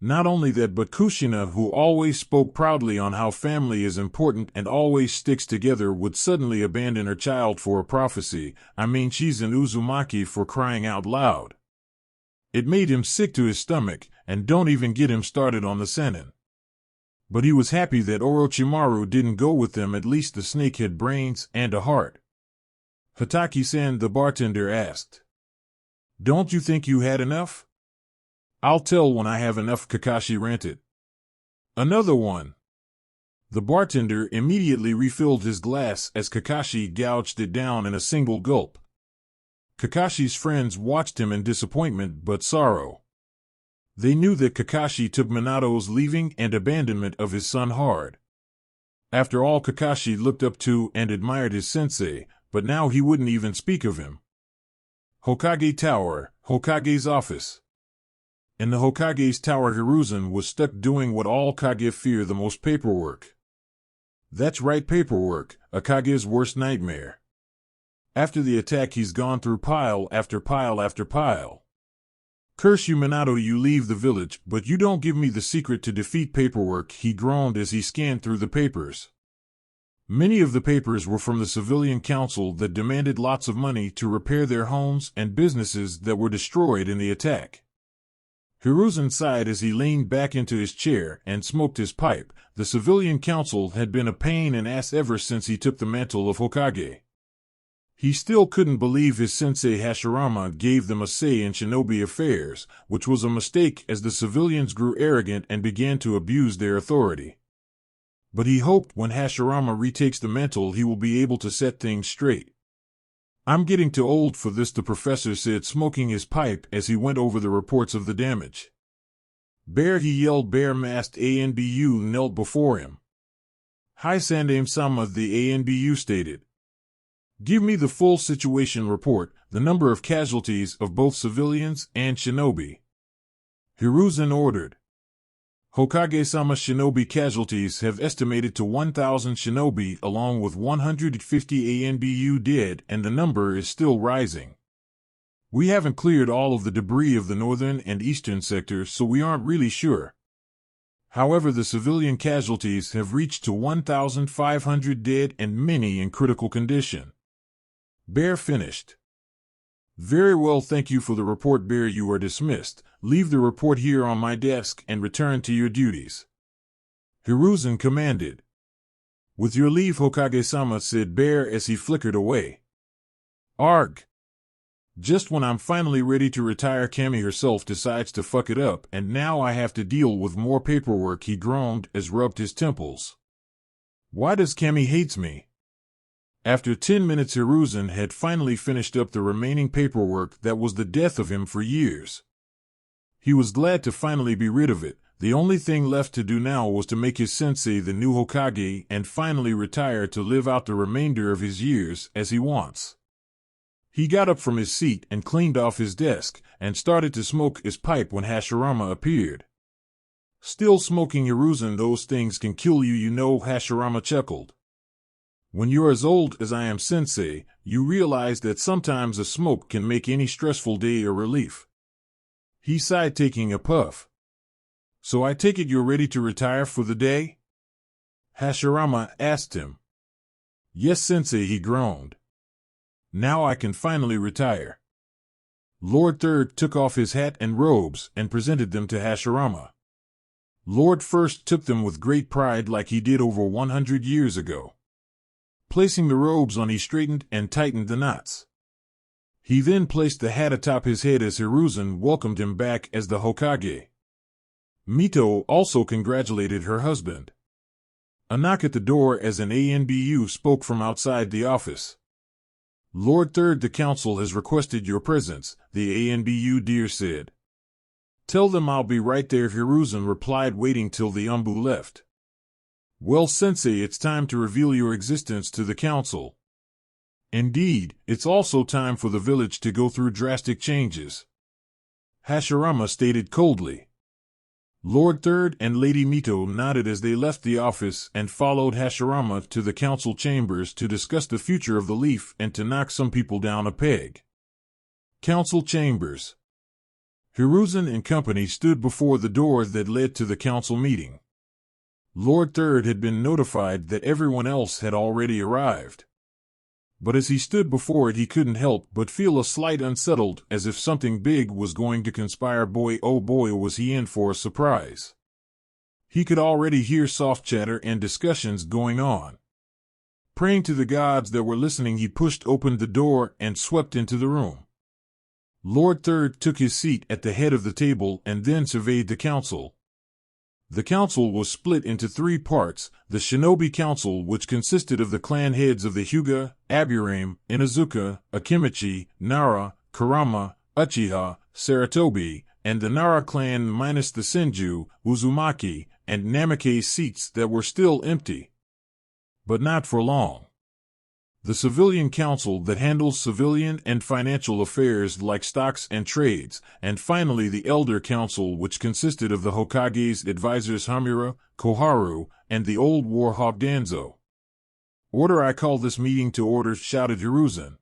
Not only that, but Kushina, who always spoke proudly on how family is important and always sticks together, would suddenly abandon her child for a prophecy. I mean, she's an Uzumaki, for crying out loud. It made him sick to his stomach, and don't even get him started on the seinen. But he was happy that Orochimaru didn't go with them. At least the snake had brains and a heart. Hatake-san, the bartender, asked. Don't you think you had enough? I'll tell when I have enough, Kakashi ranted. Another one. The bartender immediately refilled his glass as Kakashi gouged it down in a single gulp. Kakashi's friends watched him in disappointment but sorrow. They knew that Kakashi took Minato's leaving and abandonment of his son hard. After all, Kakashi looked up to and admired his sensei, but now he wouldn't even speak of him. Hokage Tower, Hokage's office. In the Hokage's tower, Hiruzen was stuck doing what all Kage fear the most: paperwork. That's right, paperwork, a Kage's worst nightmare. After the attack, he's gone through pile after pile after pile. Curse you, Minato, you leave the village, but you don't give me the secret to defeat paperwork, he groaned as he scanned through the papers. Many of the papers were from the civilian council that demanded lots of money to repair their homes and businesses that were destroyed in the attack. Hiruzen sighed as he leaned back into his chair and smoked his pipe. The civilian council had been a pain in the ass ever since he took the mantle of Hokage. He still couldn't believe his sensei Hashirama gave them a say in shinobi affairs, which was a mistake as the civilians grew arrogant and began to abuse their authority. But he hoped when Hashirama retakes the mantle he will be able to set things straight. I'm getting too old for this, the professor said, smoking his pipe as he went over the reports of the damage. Bear, he yelled. Bear-masked ANBU knelt before him. Hi, Sandame-sama, the ANBU stated. Give me the full situation report, the number of casualties of both civilians and shinobi. Hiruzen ordered. Hokage-sama, shinobi casualties have estimated to 1,000 shinobi along with 150 ANBU dead, and the number is still rising. We haven't cleared all of the debris of the northern and eastern sectors, so we aren't really sure. However, the civilian casualties have reached to 1,500 dead and many in critical condition. Bear finished. Very well, thank you for the report, Bear. You are dismissed. Leave the report here on my desk and return to your duties. Hiruzen commanded. With your leave, Hokage-sama, said Bear as he flickered away. Arg! Just when I'm finally ready to retire, Cammy herself decides to fuck it up, and now I have to deal with more paperwork, he groaned as rubbed his temples. Why does Cammy hates me? After 10 minutes, Hiruzen had finally finished up the remaining paperwork that was the death of him for years. He was glad to finally be rid of it. The only thing left to do now was to make his sensei the new Hokage and finally retire to live out the remainder of his years as he wants. He got up from his seat and cleaned off his desk and started to smoke his pipe when Hashirama appeared. Still smoking, Hiruzen? Those things can kill you, you know, Hashirama chuckled. When you're as old as I am, sensei, you realize that sometimes a smoke can make any stressful day a relief. He sighed, taking a puff. So I take it you're ready to retire for the day? Hashirama asked him. Yes, sensei, he groaned. Now I can finally retire. Lord Third took off his hat and robes and presented them to Hashirama. Lord First took them with great pride like he did over 100 years ago. Placing the robes on, he straightened and tightened the knots. He then placed the hat atop his head as Hiruzen welcomed him back as the Hokage. Mito also congratulated her husband. A knock at the door as an ANBU spoke from outside the office. "Lord Third, the council has requested your presence," the ANBU dear said. "Tell them I'll be right there," Hiruzen replied, waiting till the Umbu left. "Well, Sensei, it's time to reveal your existence to the council. Indeed, it's also time for the village to go through drastic changes," Hashirama stated coldly. Lord Third and Lady Mito nodded as they left the office and followed Hashirama to the council chambers to discuss the future of the leaf and to knock some people down a peg. Council chambers. Hiruzen and company stood before the door that led to the council meeting. Lord Third had been notified that everyone else had already arrived. But as he stood before it, he couldn't help but feel a slight unsettled, as if something big was going to conspire. Boy, oh boy, was he in for a surprise. He could already hear soft chatter and discussions going on. Praying to the gods that were listening, he pushed open the door and swept into the room. Lord Third took his seat at the head of the table and then surveyed the council. The council was split into three parts: the Shinobi Council, which consisted of the clan heads of the Hyuga, Aburame, Inazuka, Akimichi, Nara, Kurama, Uchiha, Saratobi, and the Nara clan minus the Senju, Uzumaki, and Namikaze seats that were still empty. But not for long. The Civilian Council, that handles civilian and financial affairs like stocks and trades, and finally the Elder Council, which consisted of the Hokage's advisors Hamura, Koharu, and the old warhawk Danzo. "Order, I call this meeting to order," shouted Hiruzen.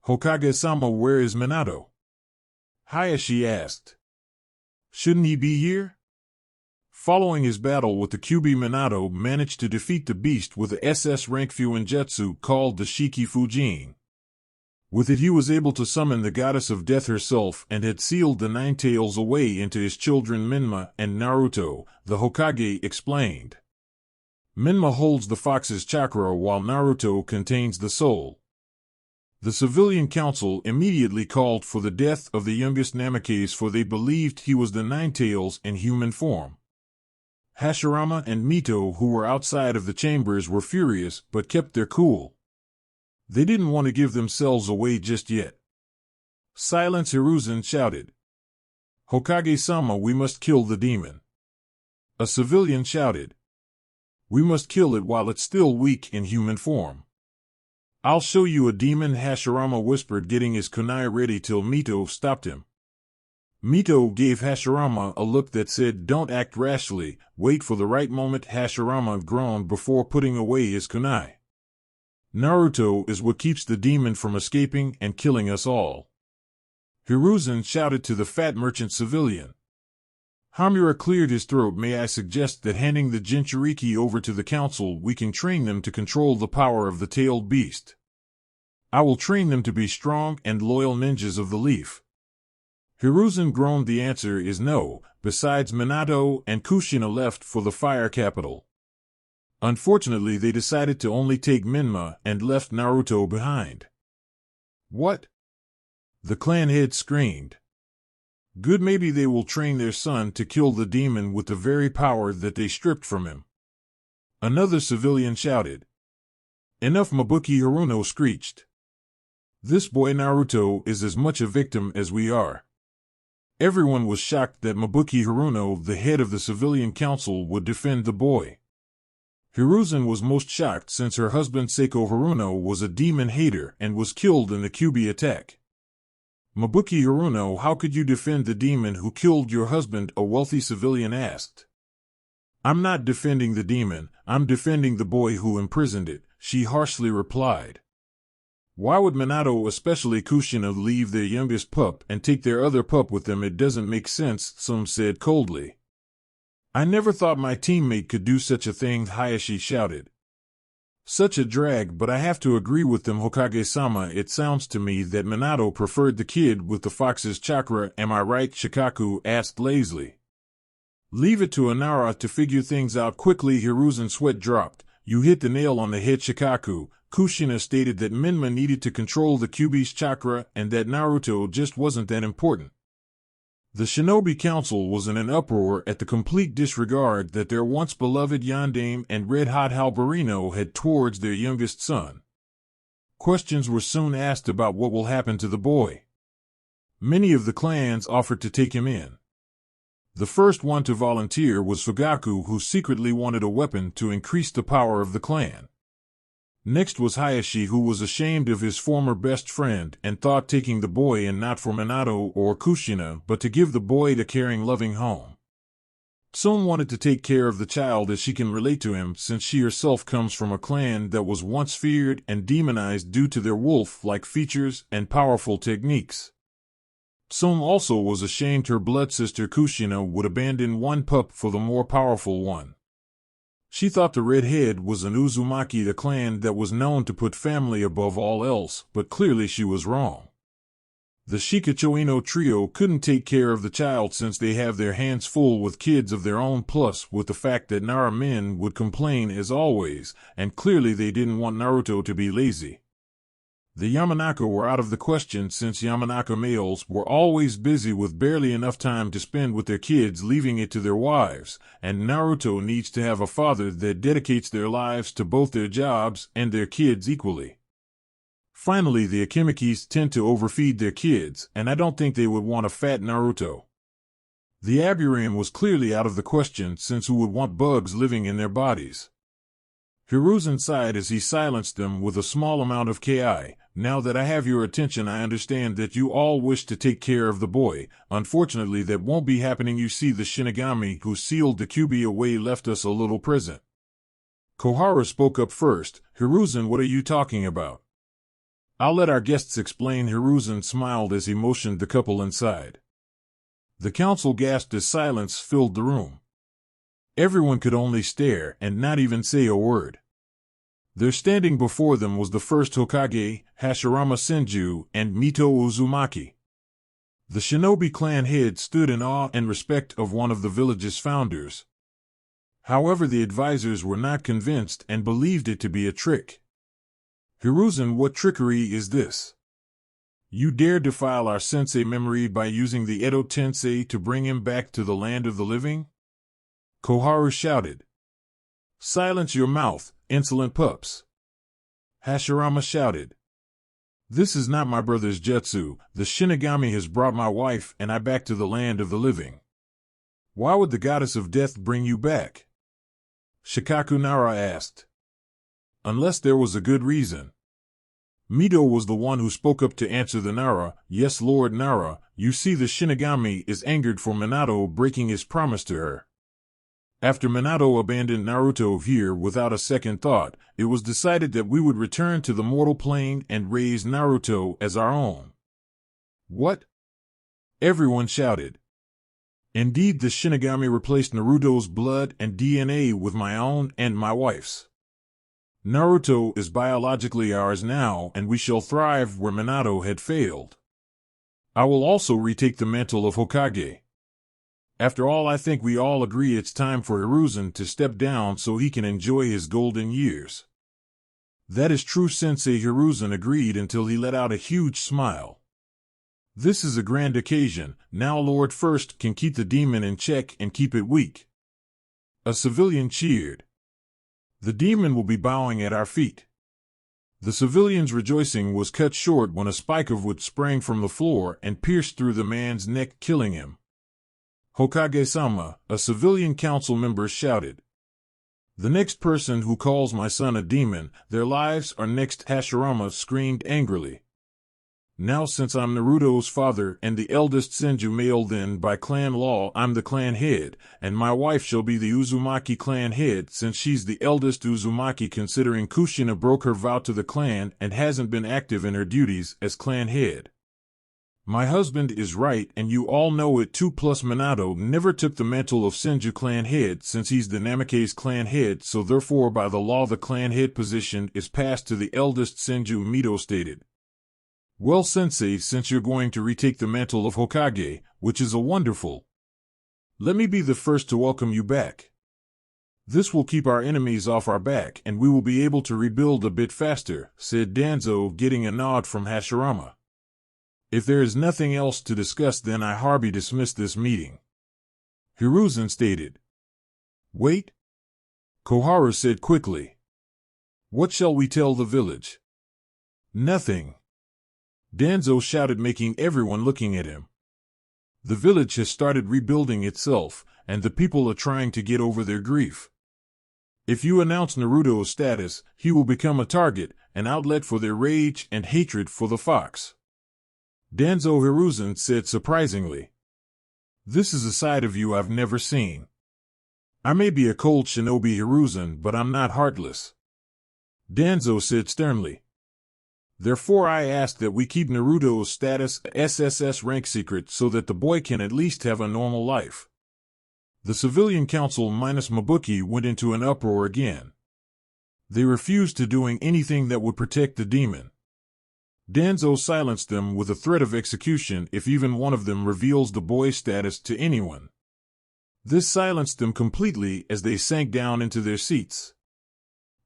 "Hokage-sama, where is Minato?" Hayashi asked. "Shouldn't he be here?" Following his battle with the Kyuubi, Minato managed to defeat the beast with a SS rank Fuinjutsu called the Shiki Fujin. With it he was able to summon the goddess of death herself and had sealed the Nine Tails away into his children Minma and Naruto, the Hokage explained. Minma holds the fox's chakra while Naruto contains the soul. The Civilian Council immediately called for the death of the youngest Namikaze, for they believed he was the Nine Tails in human form. Hashirama and Mito, who were outside of the chambers, were furious but kept their cool. They didn't want to give themselves away just yet. "Silence!" Hiruzen shouted. "Hokage-sama, we must kill the demon." A civilian shouted. "We must kill it while it's still weak in human form." "I'll show you a demon," Hashirama whispered, getting his kunai ready till Mito stopped him. Mito gave Hashirama a look that said, "Don't act rashly, wait for the right moment." Hashirama groaned before putting away his kunai. "Naruto is what keeps the demon from escaping and killing us all," Hiruzen shouted to the fat merchant civilian. Hamura cleared his throat. "May I suggest that handing the Jinchuriki over to the council, we can train them to control the power of the tailed beast. I will train them to be strong and loyal ninjas of the leaf." Hiruzen groaned. "The answer is no." Besides, Minato and Kushina left for the fire capital. Unfortunately, they decided to only take Minma and left Naruto behind. "What?" the clan head screamed. "Good, maybe they will train their son to kill the demon with the very power that they stripped from him," another civilian shouted. "Enough!" Mabuki Haruno screeched. "This boy Naruto is as much a victim as we are." Everyone was shocked that Mabuki Haruno, the head of the Civilian Council, would defend the boy. Hiruzen was most shocked, since her husband Seiko Haruno was a demon hater and was killed in the Kyuubi attack. "Mabuki Haruno, how could you defend the demon who killed your husband?" a wealthy civilian asked. "I'm not defending the demon, I'm defending the boy who imprisoned it," she harshly replied. "Why would Minato, especially Kushina, leave their youngest pup and take their other pup with them? It doesn't make sense," some said coldly. "I never thought my teammate could do such a thing," Hayashi shouted. "Such a drag, but I have to agree with them, Hokage-sama. It sounds to me that Minato preferred the kid with the fox's chakra. Am I right?" Shikaku asked lazily. "Leave it to Inara to figure things out quickly." Hiruzen's sweat dropped. You hit the nail on the head, Shikaku. Kushina stated that Minma needed to control the Kyuubi's chakra and that Naruto just wasn't that important. The Shinobi Council was in an uproar at the complete disregard that their once beloved Yondaime and red-hot Halberino had towards their youngest son. Questions were soon asked about what will happen to the boy. Many of the clans offered to take him in. The first one to volunteer was Fugaku, who secretly wanted a weapon to increase the power of the clan. Next was Hayashi, who was ashamed of his former best friend and thought taking the boy in not for Minato or Kushina but to give the boy a caring, loving home. Son wanted to take care of the child as she can relate to him, since she herself comes from a clan that was once feared and demonized due to their wolf-like features and powerful techniques. Son also was ashamed her blood sister Kushina would abandon one pup for the more powerful one. She thought the redhead was an Uzumaki, the clan that was known to put family above all else, but clearly she was wrong. The Shikachoino trio couldn't take care of the child since they have their hands full with kids of their own, plus with the fact that Nara men would complain as always, and clearly they didn't want Naruto to be lazy. The Yamanaka were out of the question since Yamanaka males were always busy with barely enough time to spend with their kids, leaving it to their wives, and Naruto needs to have a father that dedicates their lives to both their jobs and their kids equally. Finally, the Akimikis tend to overfeed their kids, and I don't think they would want a fat Naruto. The Aburame was clearly out of the question since who would want bugs living in their bodies? Hiruzen sighed as he silenced them with a small amount of ki. Now that I have your attention, I understand that you all wish to take care of the boy. Unfortunately, that won't be happening. You see, the Shinigami who sealed the Kyuubi away left us a little present. Kohara spoke up first. Hiruzen, what are you talking about? I'll let our guests explain. Hiruzen smiled as he motioned the couple inside. The council gasped as silence filled the room. Everyone could only stare and not even say a word. There standing before them was the first Hokage, Hashirama Senju, and Mito Uzumaki. The shinobi clan head stood in awe and respect of one of the village's founders. However, the advisors were not convinced and believed it to be a trick. Hiruzen, what trickery is this? You dare defile our sensei memory by using the Edo Tensei to bring him back to the land of the living? Koharu shouted. Silence your mouth, insolent pups. Hashirama shouted. This is not my brother's jutsu. The Shinigami has brought my wife and I back to the land of the living. Why would the goddess of death bring you back? Shikaku Nara asked. Unless there was a good reason. Mito was the one who spoke up to answer the Nara. Yes, Lord Nara, you see, the Shinigami is angered for Minato breaking his promise to her. After Minato abandoned Naruto here without a second thought, it was decided that we would return to the mortal plane and raise Naruto as our own. What? Everyone shouted. Indeed, the Shinigami replaced Naruto's blood and DNA with my own and my wife's. Naruto is biologically ours now, and we shall thrive where Minato had failed. I will also retake the mantle of Hokage. After all, I think we all agree it's time for Hiruzen to step down so he can enjoy his golden years. That is true, Sensei. Hiruzen agreed until he let out a huge smile. This is a grand occasion. Now Lord First can keep the demon in check and keep it weak. A civilian cheered. The demon will be bowing at our feet. The civilian's rejoicing was cut short when a spike of wood sprang from the floor and pierced through the man's neck, killing him. Hokage-sama, a civilian council member shouted. The next person who calls my son a demon, their lives are next. Hashirama screamed angrily. Now, since I'm Naruto's father and the eldest Senju male, then by clan law I'm the clan head, and my wife shall be the Uzumaki clan head since she's the eldest Uzumaki, considering Kushina broke her vow to the clan and hasn't been active in her duties as clan head. My husband is right, and you all know it too. Plus, Minato never took the mantle of Senju clan head since he's the Namake's clan head, so therefore by the law the clan head position is passed to the eldest Senju, Mito stated. Well, Sensei, since you're going to retake the mantle of Hokage, which is a wonderful. Let me be the first to welcome you back. This will keep our enemies off our back and we will be able to rebuild a bit faster, said Danzo, getting a nod from Hashirama. If there is nothing else to discuss, then I hereby dismiss this meeting. Hiruzen stated. Wait, Koharu said quickly. What shall we tell the village? Nothing, Danzo shouted, making everyone looking at him. The village has started rebuilding itself, and the people are trying to get over their grief. If you announce Naruto's status, he will become a target, an outlet for their rage and hatred for the fox. Danzo Hiruzen said surprisingly. This is a side of you I've never seen. I may be a cold shinobi Hiruzen, but I'm not heartless. Danzo said sternly. Therefore I ask that we keep Naruto's status SSS rank secret so that the boy can at least have a normal life. The civilian council minus Mabuki went into an uproar again. They refused to doing anything that would protect the demon. Danzo silenced them with a threat of execution if even one of them reveals the boy's status to anyone. This silenced them completely as they sank down into their seats.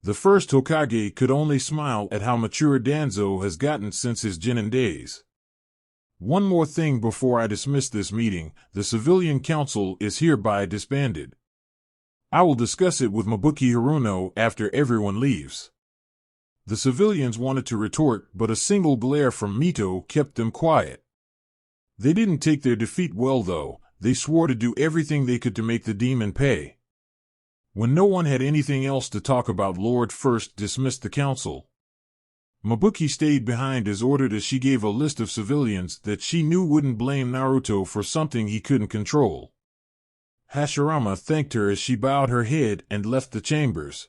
The first Hokage could only smile at how mature Danzo has gotten since his Genin days. One more thing before I dismiss this meeting, the civilian council is hereby disbanded. I will discuss it with Mabuki Haruno after everyone leaves. The civilians wanted to retort, but a single glare from Mito kept them quiet. They didn't take their defeat well though, they swore to do everything they could to make the demon pay. When no one had anything else to talk about, Lord First dismissed the council. Mabuki stayed behind as ordered as she gave a list of civilians that she knew wouldn't blame Naruto for something he couldn't control. Hashirama thanked her as she bowed her head and left the chambers.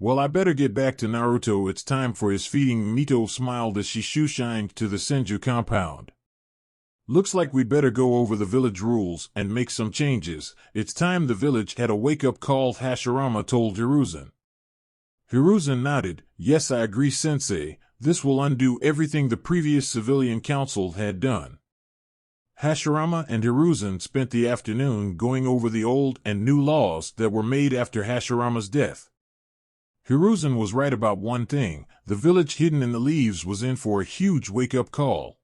Well, I better get back to Naruto, it's time for his feeding. Mito smiled as she shoeshined to the Senju compound. Looks like we'd better go over the village rules and make some changes. It's time the village had a wake-up call, Hashirama told Hiruzen. Hiruzen nodded. Yes, I agree, sensei. This will undo everything the previous civilian council had done. Hashirama and Hiruzen spent the afternoon going over the old and new laws that were made after Hashirama's death. Hiruzen was right about one thing. The village hidden in the leaves was in for a huge wake-up call.